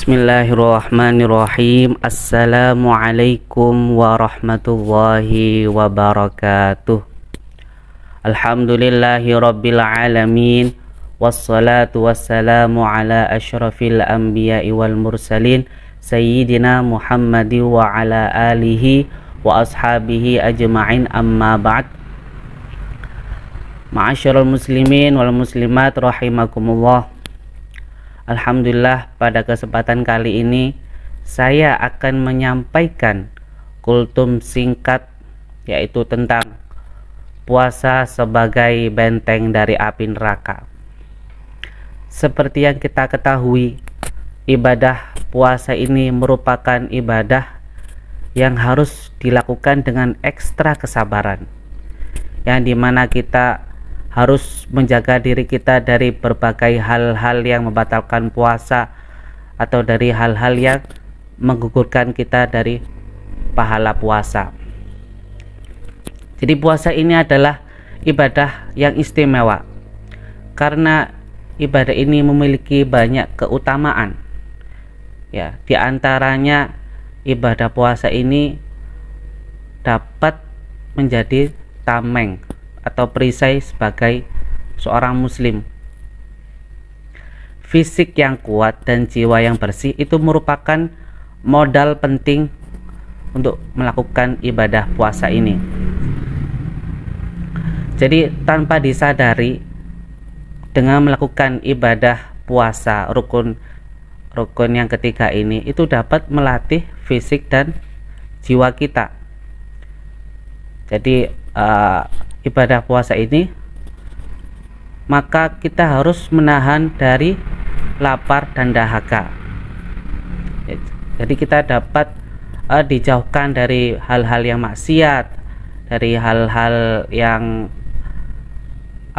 Bismillahirrahmanirrahim. Assalamualaikum warahmatullahi wabarakatuh. Alhamdulillahi rabbil alamin. Wassalatu wassalamu ala asyrafil anbiya'i wal mursalin Sayyidina Muhammadi wa ala alihi wa ashabihi ajma'in, amma ba'd. Ma'asyarul muslimin wal muslimat rahimakumullah. Alhamdulillah, pada kesempatan kali ini saya akan menyampaikan kultum singkat, yaitu tentang puasa sebagai benteng dari api neraka. Seperti yang kita ketahui, ibadah puasa ini merupakan ibadah yang harus dilakukan dengan ekstra kesabaran, yang dimana kita harus menjaga diri kita dari berbagai hal-hal yang membatalkan puasa atau dari hal-hal yang menggugurkan kita dari pahala puasa. Jadi puasa ini adalah ibadah yang istimewa karena ibadah ini memiliki banyak keutamaan. Ya, di antaranya ibadah puasa ini dapat menjadi tameng atau perisai sebagai seorang muslim. Fisik yang kuat dan jiwa yang bersih itu merupakan modal penting untuk melakukan ibadah puasa ini. Jadi tanpa disadari, dengan melakukan ibadah puasa rukun yang ketiga ini, itu dapat melatih fisik dan jiwa kita. Jadi ibadah puasa ini, maka kita harus menahan dari lapar dan dahaga. Jadi kita dapat dijauhkan dari hal-hal yang maksiat, dari hal-hal yang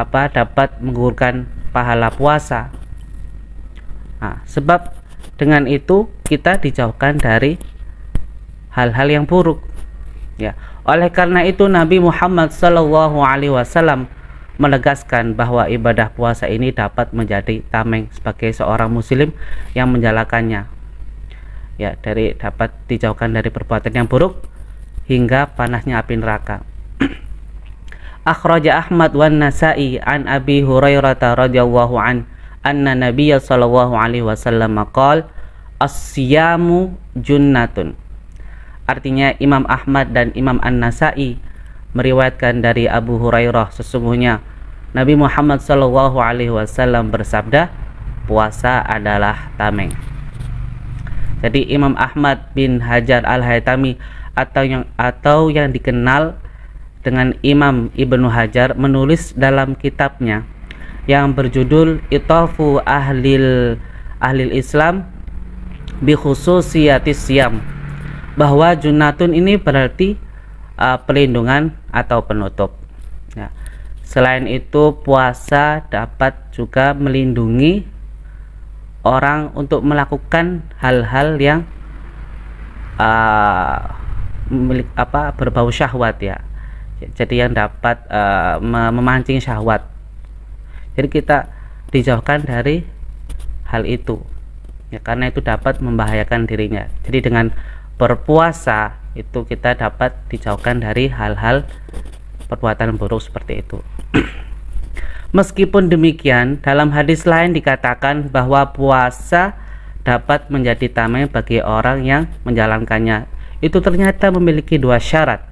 dapat menggugurkan pahala puasa. Nah, sebab dengan itu kita dijauhkan dari hal-hal yang buruk. Ya, oleh karena itu Nabi Muhammad SAW menegaskan bahwa ibadah puasa ini dapat menjadi tameng sebagai seorang muslim yang menjalankannya. Ya, dapat dijauhkan dari perbuatan yang buruk hingga panasnya api neraka. Akhraja Ahmad wan Nasa'i an Abi Hurairah radhiyallahu an anna Nabiyya sallallahu alaihi wasallam qala as-siyamu junnatun. Artinya Imam Ahmad dan Imam An-Nasa'i meriwayatkan dari Abu Hurairah, sesungguhnya Nabi Muhammad sallallahu alaihi wasallam bersabda, puasa adalah tameng. Jadi Imam Ahmad bin Hajar Al-Haytami atau yang dikenal dengan Imam Ibnu Hajar menulis dalam kitabnya yang berjudul Itafu Ahlil Islam bi khususiyatis siyam, bahwa junnatun ini berarti pelindungan atau penutup. Ya. Selain itu, puasa dapat juga melindungi orang untuk melakukan hal-hal yang berbau syahwat, ya. Jadi yang dapat memancing syahwat. Jadi kita dijauhkan dari hal itu, ya, karena itu dapat membahayakan dirinya. Jadi dengan berpuasa itu kita dapat dijauhkan dari hal-hal perbuatan buruk seperti itu. Meskipun demikian, dalam hadis lain dikatakan bahwa puasa dapat menjadi tameng bagi orang yang menjalankannya. Itu ternyata memiliki dua syarat.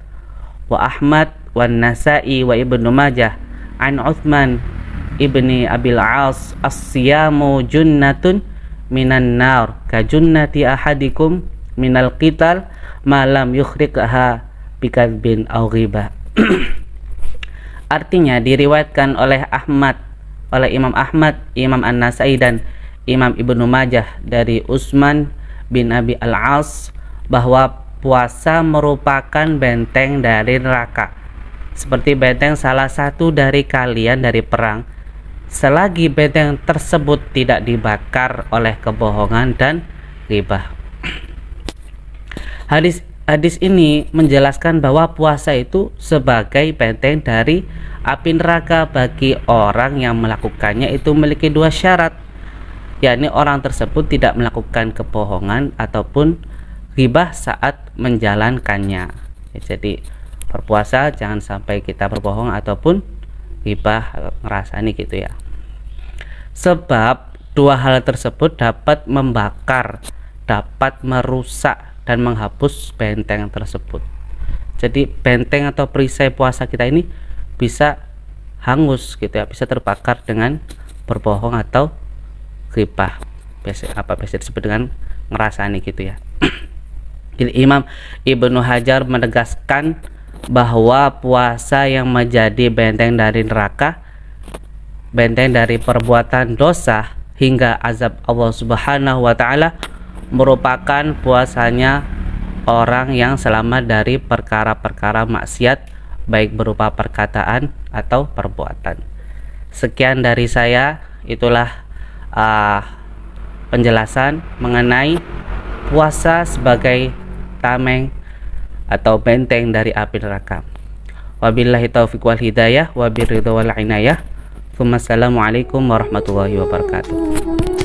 Wa Ahmad wan Nasa'i wa Ibnu Majah an Utsman ibni Abil As as-siyamu junnatun minan nar ka junnati ahadikum minal qital malam yukhriqha bikadzbin aw ghibah. Artinya diriwayatkan oleh Imam Ahmad, Imam An-Nasa'i dan Imam Ibnu Majah dari Utsman bin Abi Al-As bahwa puasa merupakan benteng dari neraka, seperti benteng salah satu dari kalian dari perang, selagi benteng tersebut tidak dibakar oleh kebohongan dan ghibah. Hadis ini menjelaskan bahwa puasa itu sebagai benteng dari api neraka bagi orang yang melakukannya itu memiliki dua syarat. yakni orang tersebut tidak melakukan kebohongan ataupun ghibah saat menjalankannya. Ya, jadi berpuasa jangan sampai kita berbohong ataupun ghibah ngerasani gitu ya. Sebab dua hal tersebut dapat membakar, dapat merusak dan menghapus benteng tersebut. Jadi benteng atau perisai puasa kita ini bisa hangus gitu ya, bisa terbakar dengan berbohong atau ghibah. Biasa disebut dengan ngerasani gitu ya. Jadi Imam Ibnu Hajar menegaskan bahwa puasa yang menjadi benteng dari neraka, benteng dari perbuatan dosa hingga azab Allah Subhanahu wa taala, merupakan puasanya orang yang selamat dari perkara-perkara maksiat baik berupa perkataan atau perbuatan. Sekian dari saya, itulah penjelasan mengenai puasa sebagai tameng atau benteng dari api neraka. Wabillahi taufiq wal hidayah, wabiridho wal inayah. Wassalamualaikum warahmatullahi wabarakatuh.